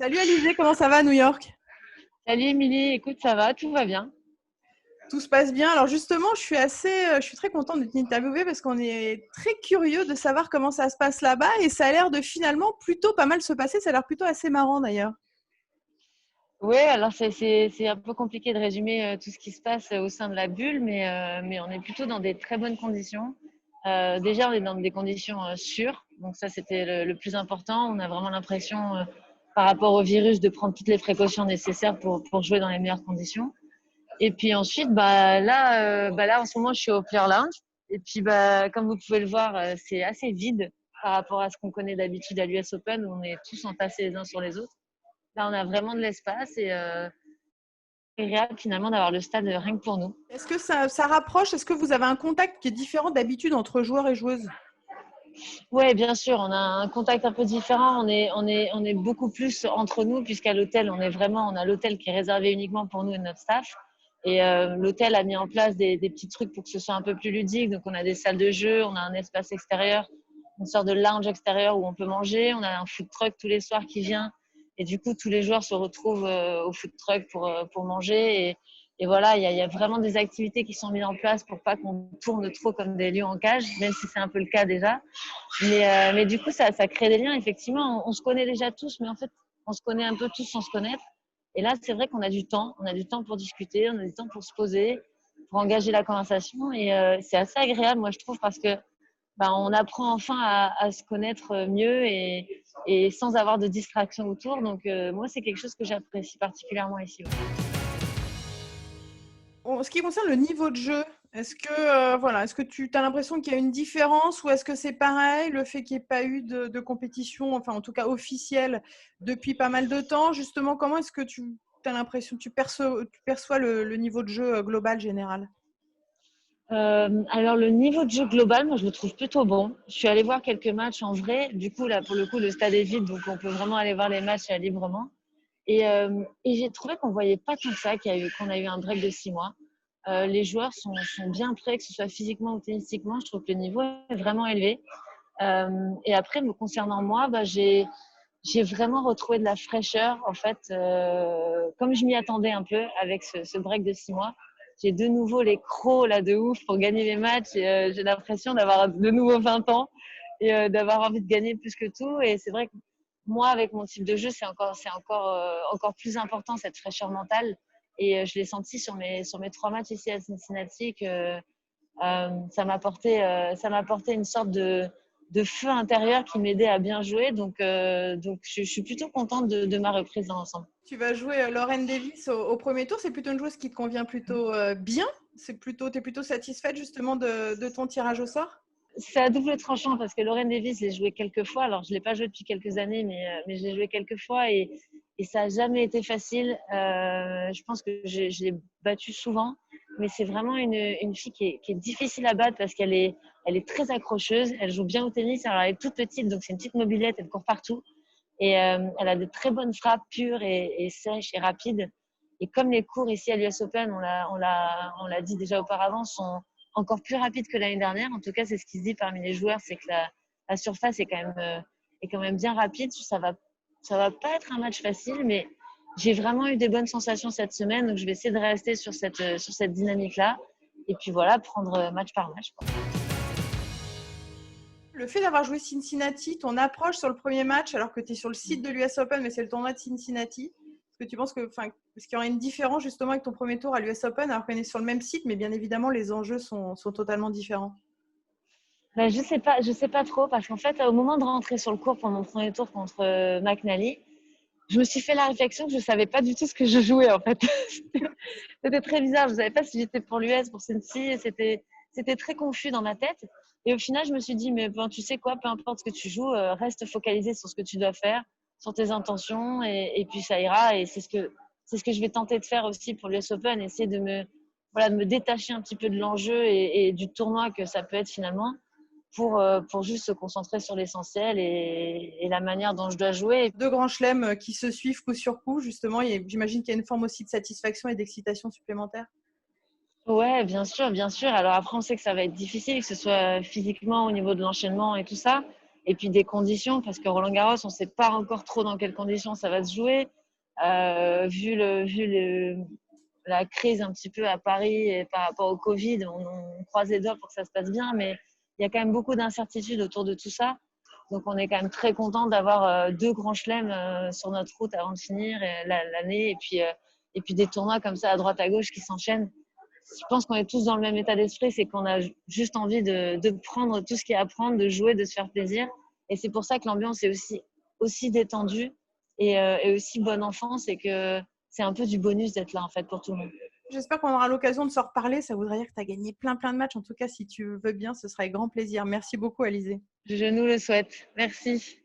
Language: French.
Salut Alizé, comment ça va à New York? Salut Émilie, écoute, ça va, tout va bien. Tout se passe bien. Alors justement, je suis très contente de t'interviewer parce qu'on est très curieux de savoir comment ça se passe là-bas et ça a l'air de finalement plutôt pas mal se passer. Ça a l'air plutôt assez marrant d'ailleurs. Oui, alors c'est un peu compliqué de résumer tout ce qui se passe au sein de la bulle, mais on est plutôt dans des très bonnes conditions. Déjà, on est dans des conditions sûres, donc ça c'était le plus important. On a vraiment l'impression, par rapport au virus, de prendre toutes les précautions nécessaires pour jouer dans les meilleures conditions. Et puis ensuite, là en ce moment, je suis au Player Lounge. Et puis, comme vous pouvez le voir, c'est assez vide par rapport à ce qu'on connaît d'habitude à l'US Open, où on est tous entassés les uns sur les autres. Là, on a vraiment de l'espace et c'est agréable finalement d'avoir le stade rien que pour nous. Est-ce que ça rapproche? Est-ce que vous avez un contact qui est différent d'habitude entre joueurs et joueuses? Ouais, bien sûr, on a un contact un peu différent. On est beaucoup plus entre nous puisqu'à l'hôtel, on a l'hôtel qui est réservé uniquement pour nous et notre staff. Et l'hôtel a mis en place des petits trucs pour que ce soit un peu plus ludique. Donc, on a des salles de jeu, on a un espace extérieur, une sorte de lounge extérieur où on peut manger. On a un food truck tous les soirs qui vient. Et du coup, tous les joueurs se retrouvent au food truck pour manger. Et voilà, il y a vraiment des activités qui sont mises en place pour pas qu'on tourne trop comme des lions en cage, même si c'est un peu le cas déjà. Mais du coup, ça crée des liens. Effectivement, on se connaît déjà tous, mais en fait, on se connaît un peu tous sans se connaître. Et là, c'est vrai qu'on a du temps. On a du temps pour discuter, on a du temps pour se poser, pour engager la conversation. Et c'est assez agréable, moi, je trouve, parce que on apprend enfin à se connaître mieux et sans avoir de distraction autour. Donc, moi, c'est quelque chose que j'apprécie particulièrement ici. Ouais. En ce qui concerne le niveau de jeu, est-ce que tu as l'impression qu'il y a une différence ou est-ce que c'est pareil, le fait qu'il n'y ait pas eu de compétition, enfin en tout cas officielle, depuis pas mal de temps, justement, comment est-ce que tu as l'impression, tu perçois le niveau de jeu global général? Alors, le niveau de jeu global, moi, je le trouve plutôt bon. Je suis allée voir quelques matchs en vrai. Du coup, là, pour le coup, le stade est vide, donc on peut vraiment aller voir les matchs librement. Et j'ai trouvé qu'on voyait pas tant que ça, qu'on a eu un break de 6 mois. Les joueurs sont bien prêts, que ce soit physiquement ou tennistiquement. Je trouve que le niveau est vraiment élevé. Et après, me concernant moi, j'ai vraiment retrouvé de la fraîcheur, en fait, comme je m'y attendais un peu avec ce break de 6 mois. J'ai de nouveau les crocs là de ouf pour gagner les matchs. Et, j'ai l'impression d'avoir de nouveau 20 ans et d'avoir envie de gagner plus que tout. Et c'est vrai que moi, avec mon type de jeu, encore plus important cette fraîcheur mentale. Et je l'ai senti sur mes 3 matchs ici à Cincinnati que ça m'apportait une sorte de feu intérieur qui m'aidait à bien jouer. Donc je suis plutôt contente de ma reprise dans l'ensemble. Tu vas jouer Lauren Davis au premier tour, c'est plutôt une joueuse qui te convient plutôt bien? Tu es plutôt satisfaite justement de ton tirage au sort? C'est à double tranchant parce que Lauren Davis, je l'ai joué quelques fois. Alors, je ne l'ai pas joué depuis quelques années, mais je l'ai joué quelques fois et ça n'a jamais été facile. Je pense que je l'ai battue souvent, mais c'est vraiment une fille qui est difficile à battre parce elle est très accrocheuse. Elle joue bien au tennis. Alors, elle est toute petite, donc c'est une petite mobilette. Elle court partout et elle a de très bonnes frappes pures et sèches et rapides. Et comme les cours ici à l'US Open, on l'a dit déjà auparavant, sont encore plus rapide que l'année dernière. En tout cas, c'est ce qui se dit parmi les joueurs, c'est que la surface est quand même bien rapide. Ça va pas être un match facile, mais j'ai vraiment eu des bonnes sensations cette semaine. Donc, je vais essayer de rester sur cette dynamique-là. Et puis voilà, prendre match par match, quoi. Le fait d'avoir joué Cincinnati, ton approche sur le premier match, alors que tu es sur le site de l'US Open, mais c'est le tournoi de Cincinnati, est-ce que tu penses est-ce qu'il y aurait une différence justement avec ton premier tour à l'US Open, alors qu'on est sur le même site, mais bien évidemment, les enjeux sont totalement différents? Je sais pas trop, parce qu'en fait, au moment de rentrer sur le court pour mon premier tour contre McNally, je me suis fait la réflexion que je savais pas du tout ce que je jouais, en fait. C'était très bizarre. Je savais pas si j'étais pour l'US, pour Cincy. C'était très confus dans ma tête. Et au final, je me suis dit, mais bon, tu sais quoi, peu importe ce que tu joues, reste focalisé sur ce que tu dois faire, sur tes intentions, et puis ça ira. Et c'est ce que je vais tenter de faire aussi pour l'US Open, essayer voilà, de me détacher un petit peu de l'enjeu et du tournoi que ça peut être finalement pour juste se concentrer sur l'essentiel et la manière dont je dois jouer. Deux grands chelems qui se suivent coup sur coup, justement, j'imagine qu'il y a une forme aussi de satisfaction et d'excitation supplémentaire. Ouais, bien sûr, bien sûr. Alors après, on sait que ça va être difficile, que ce soit physiquement au niveau de l'enchaînement et tout ça. Et puis des conditions, parce que Roland-Garros, on ne sait pas encore trop dans quelles conditions ça va se jouer. Vu la crise un petit peu à Paris et par rapport au Covid, on croise les doigts pour que ça se passe bien, mais il y a quand même beaucoup d'incertitudes autour de tout ça. Donc on est quand même très content d'avoir 2 grands chelems sur notre route avant de finir l'année, et puis des tournois comme ça à droite à gauche qui s'enchaînent. Je pense qu'on est tous dans le même état d'esprit, c'est qu'on a juste envie de prendre tout ce qu'il y a à prendre, de jouer, de se faire plaisir. Et c'est pour ça que l'ambiance est aussi détendue et aussi bonne enfant, c'est que c'est un peu du bonus d'être là en fait pour tout le monde. J'espère qu'on aura l'occasion de se reparler. Ça voudrait dire que tu as gagné plein de matchs. En tout cas, si tu veux bien, ce serait avec grand plaisir. Merci beaucoup, Alizé. Je nous le souhaite. Merci.